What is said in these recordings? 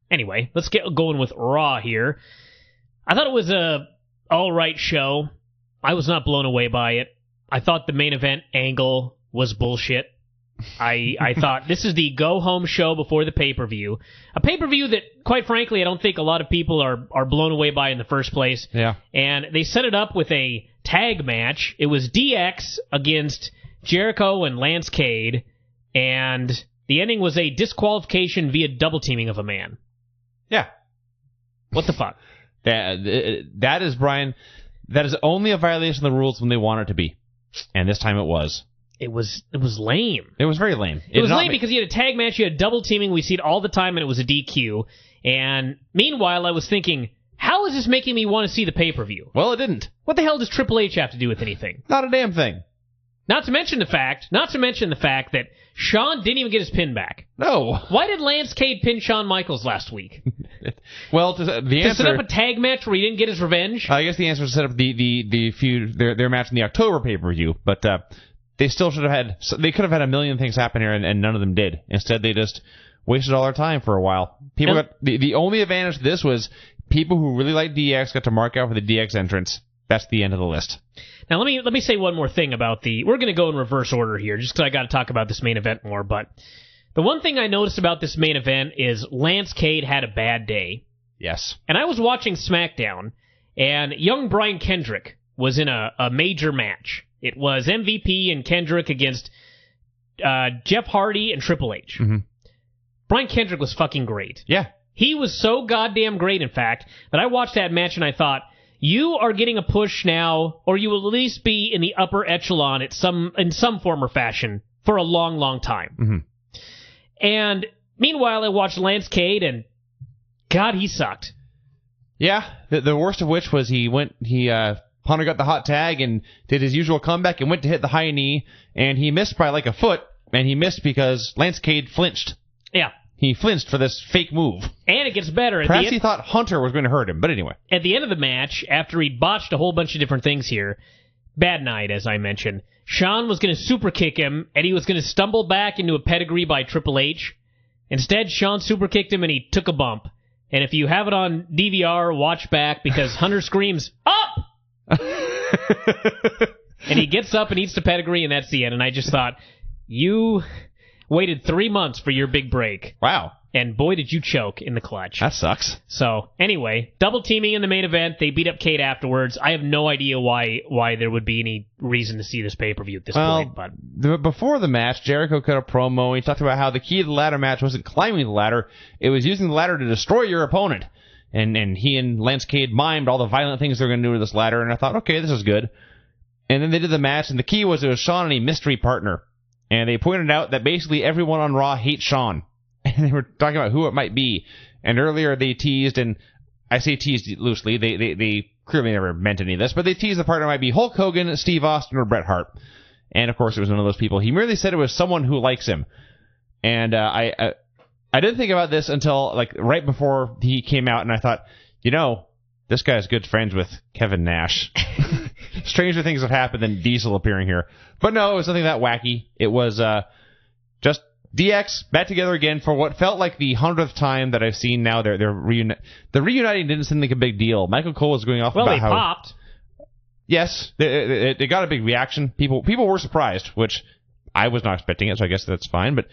Anyway, let's get going with Raw here. I thought it was a all-right show. I was not blown away by it. I thought the main event angle was bullshit. I thought this is the go-home show before the pay-per-view. A pay-per-view that, quite frankly, I don't think a lot of people are blown away by in the first place. Yeah. And they set it up with a tag match. It was DX against Jericho and Lance Cade, and the ending was a disqualification via double teaming of a man. Yeah. What the fuck? That is, Brian, that is only a violation of the rules when they want it to be. And this time it was. It was lame. It was very lame. It was lame because you had a tag match, you had double teaming, we see it all the time, and it was a DQ. And meanwhile, I was thinking, how is this making me want to see the pay-per-view? Well, it didn't. What the hell does Triple H have to do with anything? Not a damn thing. Not to mention the fact that Shawn didn't even get his pin back. No. Why did Lance Cade pin Shawn Michaels last week? Well, to set up a tag match where he didn't get his revenge? I guess the answer is to set up the feud, their match in the October pay-per-view, but they still should have had, they could have had a million things happen here, and none of them did. Instead, they just wasted all their time for a while. People got the only advantage to this was people who really like DX got to mark out for the DX entrance. That's the end of the list. Now, let me say one more thing about we're going to go in reverse order here, just because I got to talk about this main event more, but the one thing I noticed about this main event is Lance Cade had a bad day. Yes. And I was watching SmackDown, and young Brian Kendrick was in a major match. It was MVP and Kendrick against Jeff Hardy and Triple H. Mm-hmm. Brian Kendrick was fucking great. Yeah. He was so goddamn great, in fact, that I watched that match and I thought, you are getting a push now, or you will at least be in the upper echelon in some form or fashion for a long, long time. Mm-hmm. And meanwhile, I watched Lance Cade, and God, he sucked. Yeah, the worst of which was Hunter got the hot tag and did his usual comeback and went to hit the high knee, and he missed by like a foot, and he missed because Lance Cade flinched. Yeah. He flinched for this fake move. And it gets better. Perhaps he thought Hunter was going to hurt him, but anyway. At the end of the match, after he botched a whole bunch of different things here, bad night, as I mentioned, Shawn was going to super kick him, and he was going to stumble back into a pedigree by Triple H. Instead, Shawn super kicked him, and he took a bump. And if you have it on DVR, watch back, because Hunter screams, up! And he gets up and eats the pedigree, and that's the end. And I just thought, you waited 3 months for your big break. Wow. And boy, did you choke in the clutch. That sucks. So, anyway, double teaming in the main event. They beat up Cade afterwards. I have no idea why there would be any reason to see this pay-per-view at this point. But before the match, Jericho cut a promo. He talked about how the key to the ladder match wasn't climbing the ladder. It was using the ladder to destroy your opponent. And he and Lance Cade mimed all the violent things they're going to do to this ladder. And I thought, okay, this is good. And then they did the match, and the key was it was Shawn and a mystery partner. And they pointed out that basically everyone on Raw hates Shawn. And they were talking about who it might be. And earlier they teased, and I say teased loosely, they clearly never meant any of this, but they teased the partner might be Hulk Hogan, Steve Austin, or Bret Hart. And of course it was one of those people. He merely said it was someone who likes him. And I didn't think about this until like right before he came out, and I thought, this guy's good friends with Kevin Nash. Stranger things have happened than Diesel appearing here. But no, it was nothing that wacky. It was just DX back together again for what felt like the 100th time that I've seen now. The reuniting didn't seem like a big deal. Michael Cole was going off about how... Well, they popped. Yes, they got a big reaction. People were surprised, which I was not expecting it, so I guess that's fine. But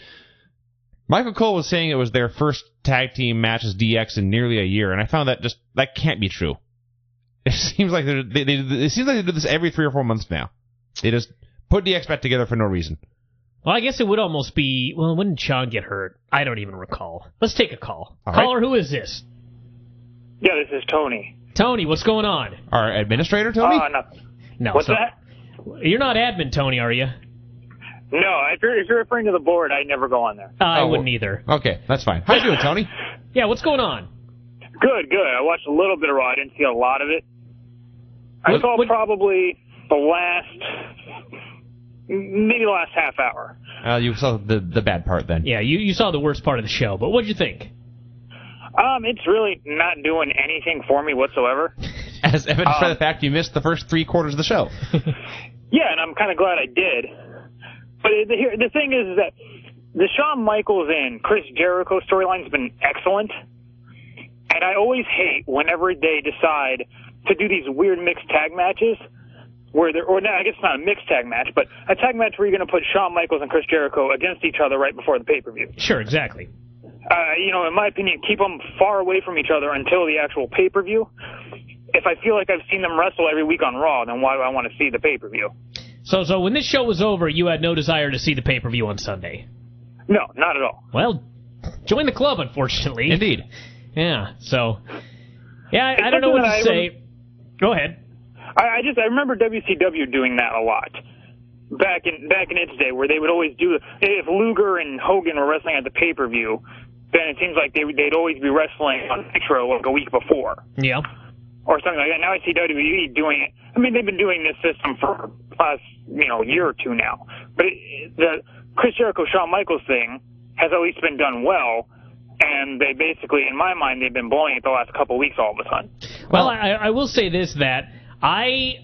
Michael Cole was saying it was their first tag team match as DX in nearly a year, and I found that can't be true. It seems like they do this every 3 or 4 months now. They just put DX back together for no reason. Well, I guess it would almost be... Well, when did Shawn get hurt? I don't even recall. Let's take a call. All Caller, right. Who is this? Yeah, this is Tony. Tony, what's going on? Our administrator, Tony? Nothing. No. What's that? You're not admin, Tony, are you? No, if you're referring to the board, I never go on there. I wouldn't either. Okay, that's fine. How you doing, Tony? Yeah, what's going on? Good. I watched a little bit of Raw. I didn't see a lot of it. I saw probably maybe the last half hour. You saw the bad part then. Yeah, you saw the worst part of the show, but what'd you think? It's really not doing anything for me whatsoever. As evidenced by the fact you missed the first 3 quarters of the show. Yeah, and I'm kind of glad I did. But the thing is that the Shawn Michaels and Chris Jericho storyline has been excellent. And I always hate whenever they decide to do these weird mixed tag matches where I guess it's not a mixed tag match, but a tag match where you're going to put Shawn Michaels and Chris Jericho against each other right before the pay-per-view. Sure, exactly. In my opinion, keep them far away from each other until the actual pay-per-view. If I feel like I've seen them wrestle every week on Raw, then why do I want to see the pay-per-view? So when this show was over, you had no desire to see the pay-per-view on Sunday? No, not at all. Well, join the club, unfortunately. Indeed. Yeah, so... Yeah, I don't know what to say. Go ahead. I remember WCW doing that a lot. Back in its day, where they would always do, if Luger and Hogan were wrestling at the pay-per-view, then it seems like they'd always be wrestling on Nitro like a week before. Yeah. Or something like that. Now I see WWE doing it. I mean, they've been doing this system for the last, year or two now. But the Chris Jericho-Shawn Michaels thing has at least been done well, and they basically, in my mind, they've been blowing it the last couple of weeks all of a sudden. Well, I will say this, that I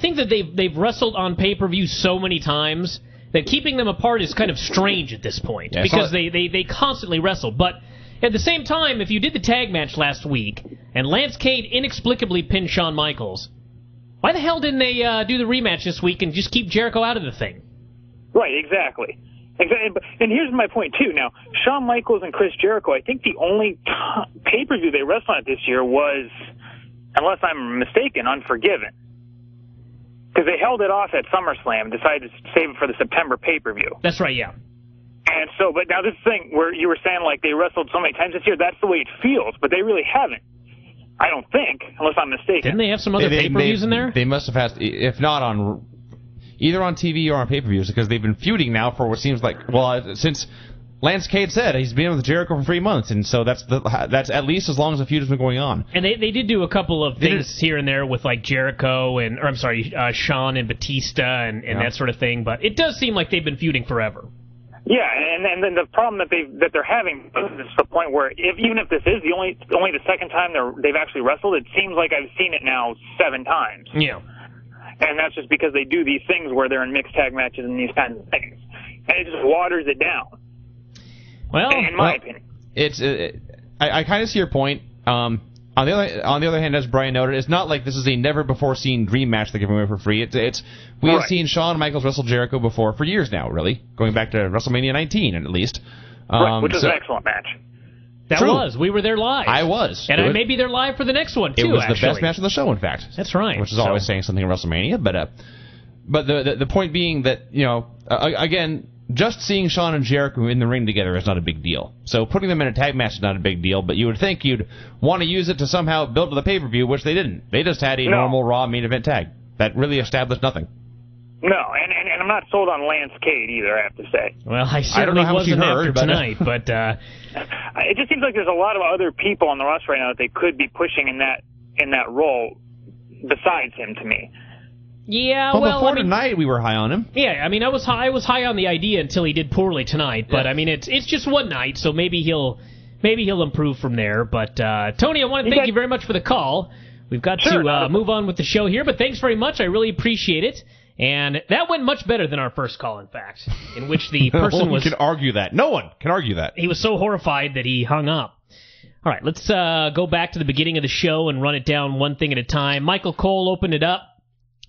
think that they've wrestled on pay-per-view so many times that keeping them apart is kind of strange at this point, because they constantly wrestle. But at the same time, if you did the tag match last week and Lance Cade inexplicably pinned Shawn Michaels, why the hell didn't they do the rematch this week and just keep Jericho out of the thing? Right, exactly. And here's my point, too. Now, Shawn Michaels and Chris Jericho, I think the only pay-per-view they wrestled at this year was, unless I'm mistaken, Unforgiven. Because they held it off at SummerSlam, decided to save it for the September pay-per-view. That's right, yeah. And so, but now this thing where you were saying like they wrestled so many times this year, that's the way it feels, but they really haven't. I don't think, unless I'm mistaken. Didn't they have some other pay-per-views in there? They must have had, if not on, either on TV or on pay-per-views, because they've been feuding now for what seems like, since Lance Cade said he's been with Jericho for 3 months, and so that's at least as long as the feud has been going on. And they did do a couple of things here and there with like Jericho Shawn and Batista and that sort of thing, but it does seem like they've been feuding forever. Yeah, and then the problem that they're having is the point where even if this is only the second time they've actually wrestled, it seems like I've seen it now 7 times. Yeah. And that's just because they do these things where they're in mixed tag matches and these kinds of things, and it just waters it down. Well, in my opinion, I kind of see your point. On the other hand, as Brian noted, it's not like this is a never-before-seen dream match they're giving away for free. We have seen Shawn Michaels wrestle Jericho before for years now, really, going back to WrestleMania 19 at least. Which was an excellent match. That True. was. We were there live. I was. And I may be there live for the next one, too, It was actually. the best match of the show, in fact. That's right. Which is always saying something in WrestleMania. But the point being that, again, just seeing Shawn and Jericho in the ring together is not a big deal. So putting them in a tag match is not a big deal, but you would think you'd want to use it to somehow build to the pay-per-view, which they didn't. They just had a normal Raw main event tag. That really established nothing. No, and I'm not sold on Lance Cade either, I have to say. Well, I certainly wasn't after tonight, but... It just seems like there's a lot of other people on the roster right now that they could be pushing in that role besides him, to me. Yeah, before tonight we were high on him. Yeah, I mean, I was high on the idea until he did poorly tonight, but I mean, it's just one night, so maybe he'll improve from there. But Tony, I want to thank you very much for the call. We've got to move on with the show here, but thanks very much. I really appreciate it. And that went much better than our first call, in fact, in which the person was... No one can argue that. No one can argue that. He was so horrified that he hung up. All right, let's go back to the beginning of the show and run it down one thing at a time. Michael Cole opened it up,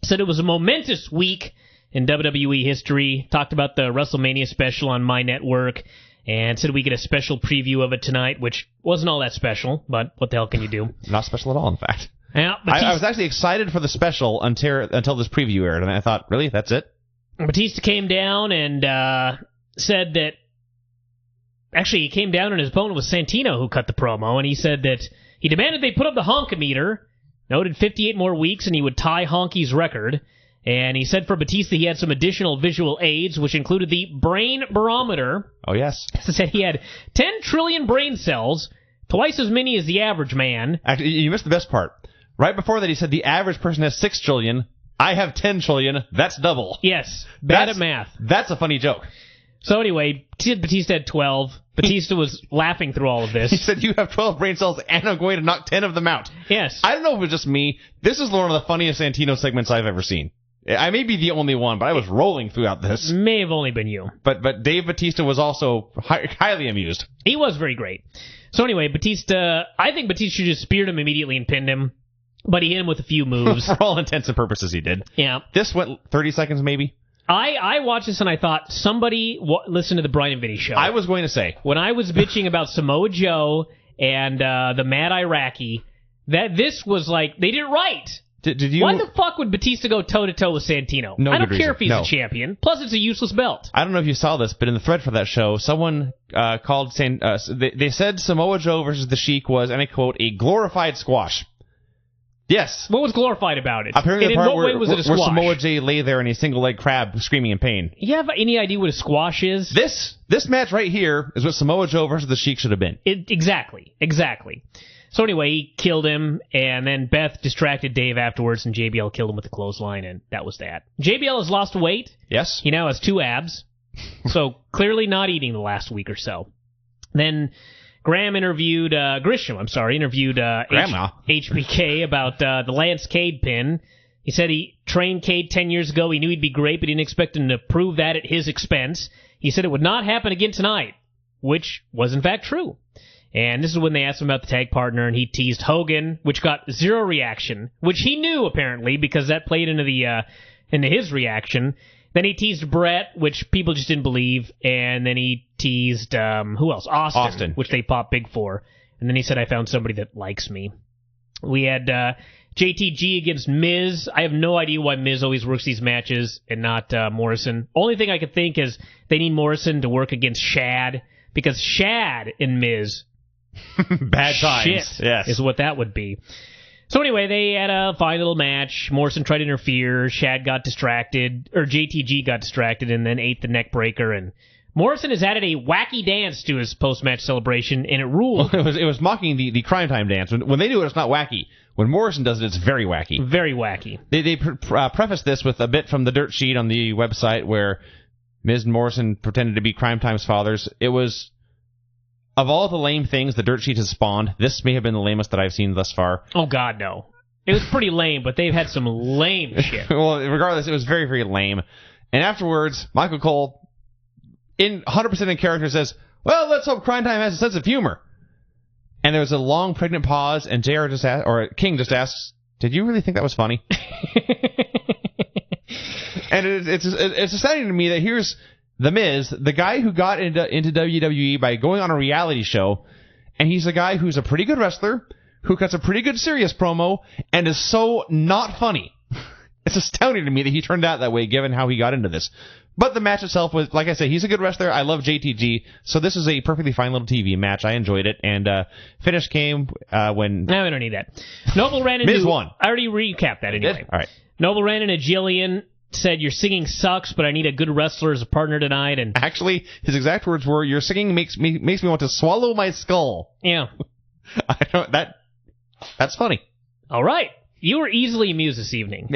said it was a momentous week in WWE history, talked about the WrestleMania special on My Network, and said we get a special preview of it tonight, which wasn't all that special, but what the hell can you do? Not special at all, in fact. Yeah, I was actually excited for the special until this preview aired, and I thought, really, that's it? Batista came down and said that... Actually, he came down and his opponent was Santino, who cut the promo, and he said that he demanded they put up the honkometer, noted 58 more weeks, and he would tie Honky's record. And he said for Batista he had some additional visual aids, which included the brain barometer. Oh, yes. He said he had 10 trillion brain cells, twice as many as the average man. Actually, you missed the best part. Right before that, he said the average person has 6 trillion. I have 10 trillion. That's double. Yes. Bad at math. That's a funny joke. So anyway, Batista had 12. Batista was laughing through all of this. He said, you have 12 brain cells, and I'm going to knock 10 of them out. Yes. I don't know if it was just me. This is one of the funniest Santino segments I've ever seen. I may be the only one, but I was rolling throughout this. May have only been you. But Dave Batista was also highly amused. He was very great. So anyway, I think Batista just speared him immediately and pinned him, but he hit him with a few moves. For all intents and purposes, he did. Yeah. This went 30 seconds, maybe? I watched this and I thought, somebody listen to the Brian and Vinny show. I was going to say. When I was bitching about Samoa Joe and the Mad Iraqi, that this was like, they did it right. Did you? Why the fuck would Batista go toe-to-toe with Santino? No I don't good care reason. if he's No. a champion. Plus, it's a useless belt. I don't know if you saw this, but in the thread for that show, someone called saying they said Samoa Joe versus the Sheik was, and I quote, a glorified squash. Yes. What was glorified about it? Apparently, And the in part what way was it a where squash? Samoa Joe lay there in a single leg crab, screaming in pain. You have any idea what a squash is? This match right here is what Samoa Joe versus the Sheik should have been. Exactly. So anyway, he killed him, and then Beth distracted Dave afterwards, and JBL killed him with a clothesline, and that was that. JBL has lost weight. Yes. He now has 2 abs, so clearly not eating the last week or so. Then Graham interviewed Grandma. HBK about the Lance Cade pin. He said he trained Cade 10 years ago. He knew he'd be great, but he didn't expect him to prove that at his expense. He said it would not happen again tonight, which was in fact true. And this is when they asked him about the tag partner, and he teased Hogan, which got 0 reaction, which he knew apparently because that played into his reaction. Then he teased Brett, which people just didn't believe, and then he teased who else? Austin, which they popped big for. And then he said, "I found somebody that likes me." We had JTG against Miz. I have no idea why Miz always works these matches and not Morrison. Only thing I could think is they need Morrison to work against Shad, because Shad and Miz. Bad times. Shit, yes. is what that would be. So anyway, they had a fine little match. Morrison tried to interfere. Shad got distracted, or JTG got distracted, and then ate the neck breaker. And Morrison has added a wacky dance to his post-match celebration, and it ruled. It was mocking the Crime Time dance. When they do it, it's not wacky. When Morrison does it, it's very wacky. Very wacky. They preface this with a bit from the dirt sheet on the website where Miz and Morrison pretended to be Crime Time's fathers. It was, of all the lame things the dirt sheet has spawned, this may have been the lamest that I've seen thus far. Oh, God, no. It was pretty lame, but they've had some lame shit. Well, regardless, it was very, very lame. And afterwards, Michael Cole, in 100% in character, says, "Well, let's hope Crime Time has a sense of humor." And there was a long, pregnant pause, and JR just asked, or King just asks, "Did you really think that was funny?" And it's astounding to me that here's The Miz, the guy who got into WWE by going on a reality show, and he's a guy who's a pretty good wrestler, who cuts a pretty good serious promo, and is so not funny. It's astounding to me that he turned out that way, given how he got into this. But the match itself was, like I said, he's a good wrestler. I love JTG, so this is a perfectly fine little TV match. I enjoyed it, and finish came when... No, we don't need that. Noble ran into... Miz won. I already recapped that anyway. All right. Noble ran into Jillian, said, "Your singing sucks, but I need a good wrestler as a partner tonight." And actually, his exact words were, "Your singing makes me want to swallow my skull." Yeah. That's funny. All right. You were easily amused this evening.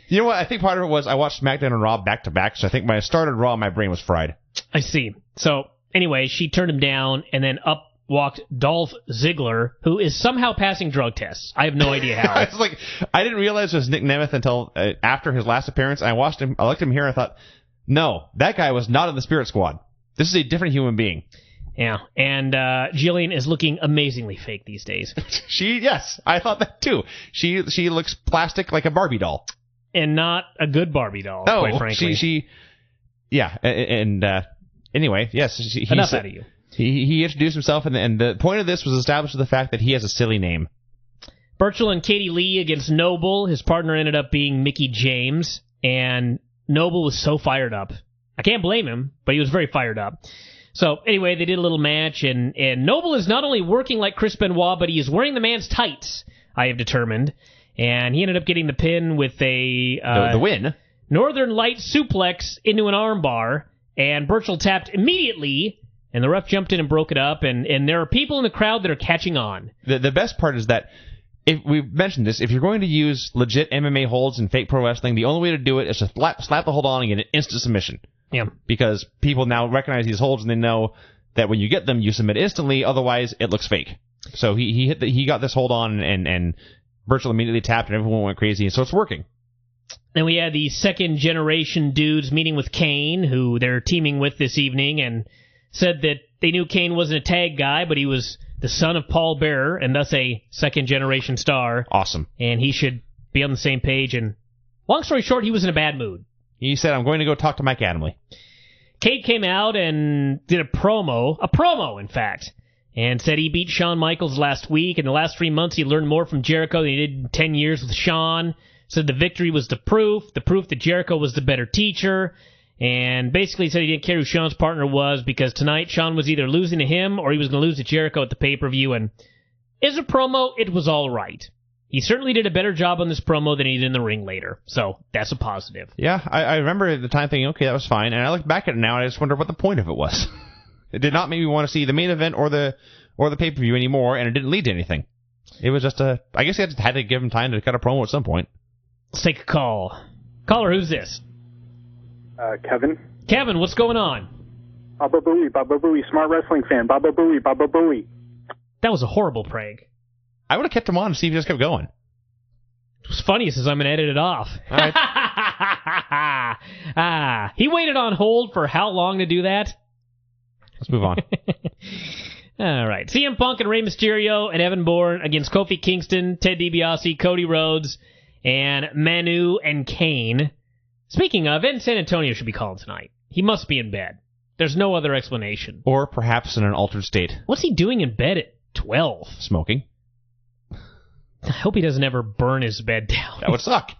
You know what? I think part of it was I watched SmackDown and Raw back to back, so I think when I started Raw, my brain was fried. I see. So, anyway, she turned him down, and then up walked Dolph Ziggler, who is somehow passing drug tests. I have no idea how. It's like, I didn't realize it was Nick Nemeth until after his last appearance. I looked at him here, and I thought, no, that guy was not in the Spirit Squad. This is a different human being. Yeah, and Jillian is looking amazingly fake these days. Yes, I thought that too. She looks plastic like a Barbie doll. And not a good Barbie doll, quite frankly. Anyway, yes. Enough out of you. He introduced himself, and the point of this was established with the fact that he has a silly name. Burchill and Katie Lee against Noble. His partner ended up being Mickie James, and Noble was so fired up. I can't blame him, but he was very fired up. So, anyway, they did a little match, and Noble is not only working like Chris Benoit, but he is wearing the man's tights, I have determined. And he ended up getting the pin with the win. Northern Light suplex into an armbar, and Burchill tapped immediately, and the ref jumped in and broke it up, and there are people in the crowd that are catching on. The best part is that, if we've mentioned this, if you're going to use legit MMA holds in fake pro wrestling, the only way to do it is to slap the hold on and get an instant submission. Yeah. Because people now recognize these holds and they know that when you get them, you submit instantly. Otherwise, it looks fake. So he got this hold on and Burchill immediately tapped and everyone went crazy. So it's working. Then we had the second generation dudes meeting with Kane, who they're teaming with this evening, and said that they knew Kane wasn't a tag guy, but he was the son of Paul Bearer, and thus a second-generation star. Awesome. And he should be on the same page. And long story short, he was in a bad mood. He said, I'm going to go talk to Mike Adamle. Cade came out and did a promo, in fact, and said he beat Shawn Michaels last week. In the last 3 months, he learned more from Jericho than he did in 10 years with Shawn. Said the victory was the proof that Jericho was the better teacher. And basically said he didn't care who Shawn's partner was because tonight Shawn was either losing to him or he was going to lose to Jericho at the pay-per-view. And as a promo, it was all right. He certainly did a better job on this promo than he did in the ring later. So that's a positive. Yeah, I remember at the time thinking, okay, that was fine. And I look back at it now and I just wonder what the point of it was. It did not make me want to see the main event or the pay-per-view anymore, and it didn't lead to anything. It was just I guess you had to give him time to cut a promo at some point. Let's take a call. Caller, who's this? Kevin. Kevin, what's going on? Baba Booey, smart wrestling fan. Baba Booey. That was a horrible prank. I would have kept him on to see if he just kept going. It was funny, says I'm going to edit it off. All right. He waited on hold for how long to do that? Let's move on. All right. CM Punk and Rey Mysterio and Evan Bourne against Kofi Kingston, Ted DiBiase, Cody Rhodes, and Manu and Kane. Speaking of, Ed in San Antonio should be calling tonight. He must be in bed. There's no other explanation. Or perhaps in an altered state. What's he doing in bed at 12? Smoking. I hope he doesn't ever burn his bed down. That would suck.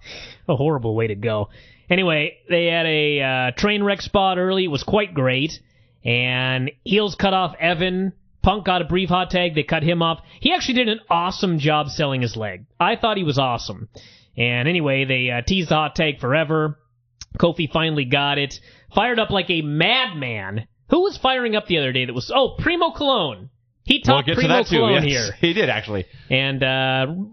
A horrible way to go. Anyway, they had a train wreck spot early. It was quite great. And heels cut off Evan. Punk got a brief hot tag. They cut him off. He actually did an awesome job selling his leg. I thought he was awesome. And anyway, they teased the hot tag forever. Kofi finally got it. Fired up like a madman. Who was firing up the other day that was... Oh, Primo Cologne. He talked Primo Cologne here. He did, actually. And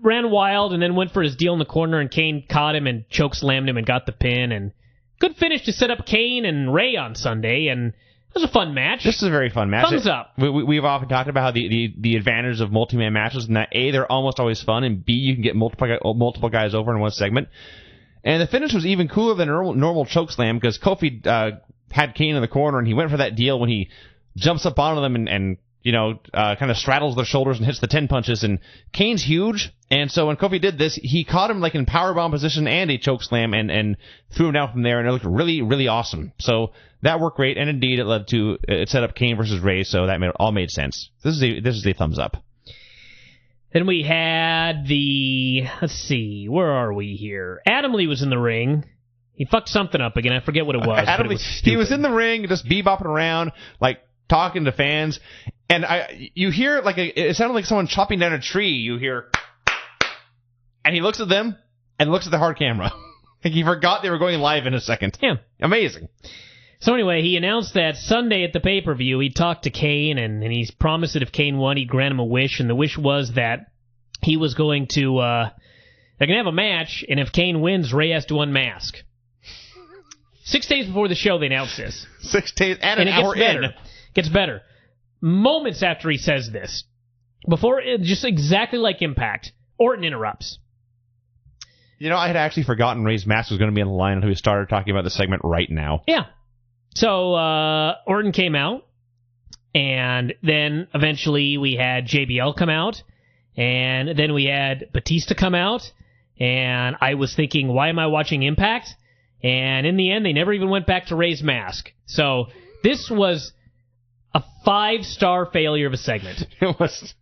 ran wild and then went for his deal in the corner, and Kane caught him and chokeslammed him and got the pin. And good finish to set up Kane and Ray on Sunday, and it was a fun match. This is a very fun match. Thumbs up. We've often talked about how the advantage of multi-man matches, and that A, they're almost always fun, and B, you can get multiple guys over in one segment. And the finish was even cooler than a normal chokeslam, because Kofi had Kane in the corner, and he went for that deal when he jumps up onto them and kind of straddles their shoulders and hits the 10 punches. And Kane's huge, and so when Kofi did this, he caught him like in powerbomb position and a chokeslam and threw him down from there, and it looked really, really awesome. So that worked great, and indeed it set up Kane versus Ray, so that all made sense. This is a thumbs up. Then we had let's see, where are we here? Adamle was in the ring. He fucked something up again. I forget what it was. He was in the ring, just bebopping around, like talking to fans, and you hear it sounded like someone chopping down a tree. You hear, and he looks at them and looks at the hard camera. Like he forgot they were going live in a second. Yeah, amazing. So anyway, he announced that Sunday at the pay-per-view, he talked to Kane, and he promised that if Kane won, he'd grant him a wish, and the wish was that he was going to, they're going to have a match, and if Kane wins, Ray has to unmask. 6 days before the show, they announced this. 6 days, and an hour in. Gets better. Moments after he says this, just exactly like Impact, Orton interrupts. I had actually forgotten Ray's mask was going to be on the line until we started talking about the segment right now. Yeah. So Orton came out, and then eventually we had JBL come out, and then we had Batista come out, and I was thinking, why am I watching Impact? And in the end, they never even went back to Ray's mask. So this was a 5-star failure of a segment. It was.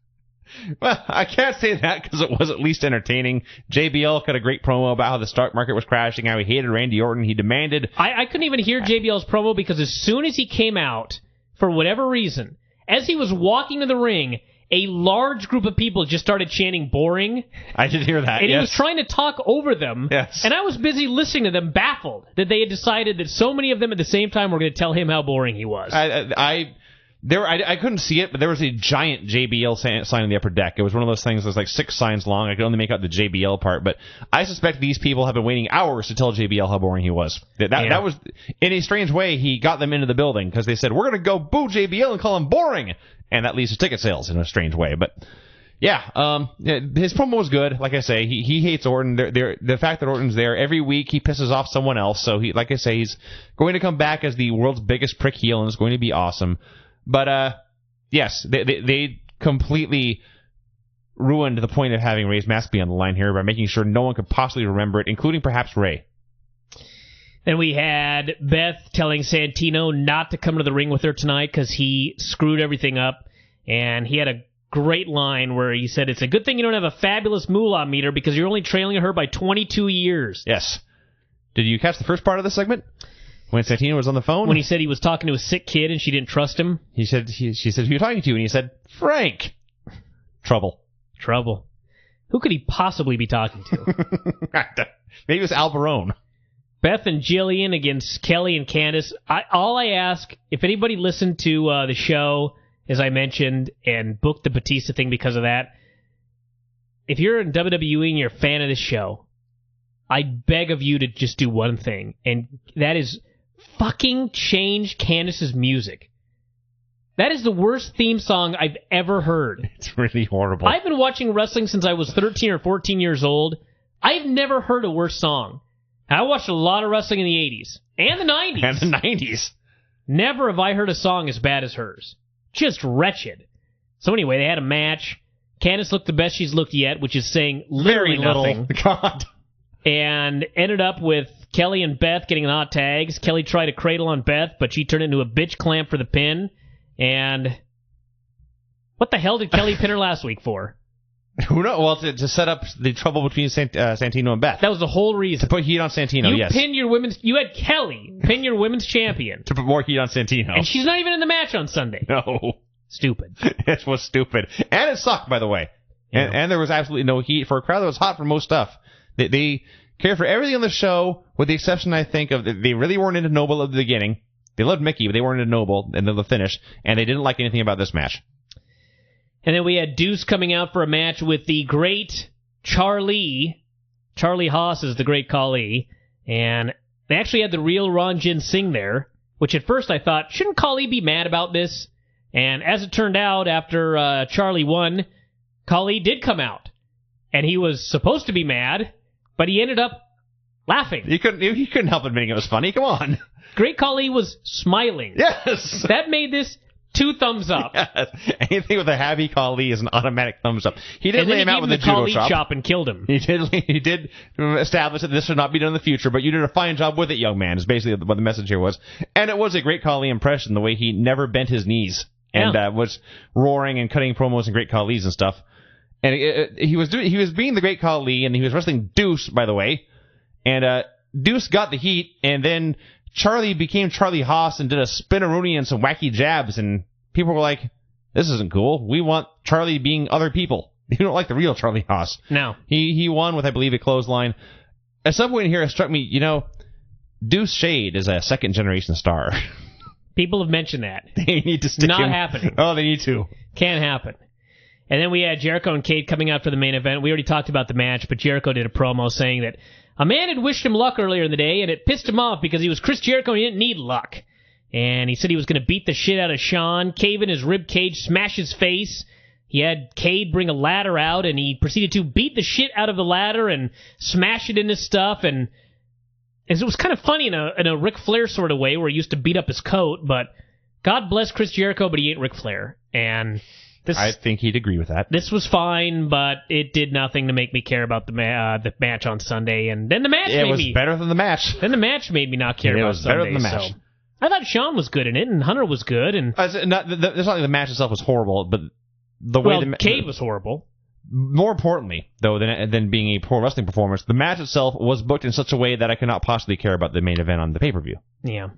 Well, I can't say that because it was at least entertaining. JBL cut a great promo about how the stock market was crashing, how he hated Randy Orton. He demanded... I couldn't even hear JBL's promo because as soon as he came out, for whatever reason, as he was walking to the ring, a large group of people just started chanting boring. I did hear that, And yes. he was trying to talk over them. Yes. And I was busy listening to them, baffled that they had decided that so many of them at the same time were going to tell him how boring he was. I couldn't see it, but there was a giant JBL sign in the upper deck. It was one of those things that was like 6 signs long. I could only make out the JBL part, but I suspect these people have been waiting hours to tell JBL how boring he was. That was, in a strange way, he got them into the building because they said, we're going to go boo JBL and call him boring. And that leads to ticket sales in a strange way. But yeah, his promo was good. Like I say, he hates Orton. The fact that Orton's there every week, he pisses off someone else. So like I say, he's going to come back as the world's biggest prick heel, and it's going to be awesome. But yes, they completely ruined the point of having Ray's mask be on the line here by making sure no one could possibly remember it, including perhaps Ray. Then we had Beth telling Santino not to come to the ring with her tonight because he screwed everything up. And he had a great line where he said, it's a good thing you don't have a fabulous moolah meter because you're only trailing her by 22 years. Yes. Did you catch the first part of the segment? When Santino was on the phone? When he said he was talking to a sick kid and she didn't trust him? She said, who are you talking to? And he said, Frank. Trouble. Who could he possibly be talking to? Maybe it was Al Barone. Beth and Jillian against Kelly and Candice. All I ask, if anybody listened to the show, as I mentioned, and booked the Batista thing because of that, if you're in WWE and you're a fan of this show, I beg of you to just do one thing, and that is fucking change Candice's music. That is the worst theme song I've ever heard. It's really horrible. I've been watching wrestling since I was 13 or 14 years old. I've never heard a worse song. I watched a lot of wrestling in the 80s and the 90s. And the 90s. Never have I heard a song as bad as hers. Just wretched. So anyway, they had a match. Candice looked the best she's looked yet, which is saying literally nothing. God. And ended up with Kelly and Beth getting hot tags. Kelly tried to cradle on Beth, but she turned into a bitch clamp for the pin. And what the hell did Kelly pin her last week for? Who knows? Well, to set up the trouble between Santino and Beth. That was the whole reason. To put heat on Santino, yes. You had Kelly pin your women's champion. To put more heat on Santino. And she's not even in the match on Sunday. No. Stupid. It was stupid. And it sucked, by the way. Yeah. And there was absolutely no heat for a crowd that was hot for most stuff. They cared for everything on the show, with the exception, I think, of they really weren't into Noble at the beginning. They loved Mickey, but they weren't into Noble until the finish. And they didn't like anything about this match. And then we had Deuce coming out for a match with the great Charlie. Charlie Haas is the great Khali. And they actually had the real Ron Jin Singh there, which at first I thought, shouldn't Khali be mad about this? And as it turned out, after Charlie won, Khali did come out. And he was supposed to be mad, but he ended up laughing. He couldn't help admitting it was funny. Come on. Great Khali was smiling. Yes. That made this 2 thumbs up. Yes. Anything with a happy Khali is an automatic thumbs up. He did and lay him out with a judo Khali chop and killed him. He did establish that this should not be done in the future, but you did a fine job with it, young man, is basically what the message here was. And it was a great Khali impression, the way he never bent his knees and was roaring and cutting promos and great Khalis and stuff. And he was being the great Khali, and he was wrestling Deuce, by the way. And Deuce got the heat, and then Charlie became Charlie Haas and did a spinneroonie and some wacky jabs, and people were like, this isn't cool. We want Charlie being other people. You don't like the real Charlie Haas. No. He won with, I believe, a clothesline. At some point here, it struck me, Deuce Shade is a second-generation star. People have mentioned that. They need to stick Not him. happening. Oh, they need to. Can't happen. And then we had Jericho and Kate coming out for the main event. We already talked about the match, but Jericho did a promo saying that a man had wished him luck earlier in the day, and it pissed him off because he was Chris Jericho and he didn't need luck. And he said he was going to beat the shit out of Shawn, cave in his rib cage, smash his face. He had Cade bring a ladder out, and he proceeded to beat the shit out of the ladder and smash it into stuff. And it was kind of funny in a Ric Flair sort of way, where he used to beat up his coat. But God bless Chris Jericho, but he ain't Ric Flair. And I think he'd agree with that. This was fine, but it did nothing to make me care about the match on Sunday. And then the match better than the match. Then the match made me not care about Sunday. It was better than the match. So I thought Shawn was good in it, and Hunter was good. And it's not like the match itself was horrible, but the way Cade was horrible. More importantly, though, than being a pro wrestling performance, the match itself was booked in such a way that I could not possibly care about the main event on the pay-per-view. Yeah.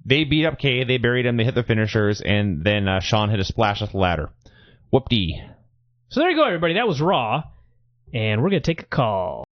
They beat up Cade, they buried him, they hit their finishers, and then Shawn hit a splash off the ladder. Whoop-dee. So there you go, everybody. That was Raw, and we're going to take a call.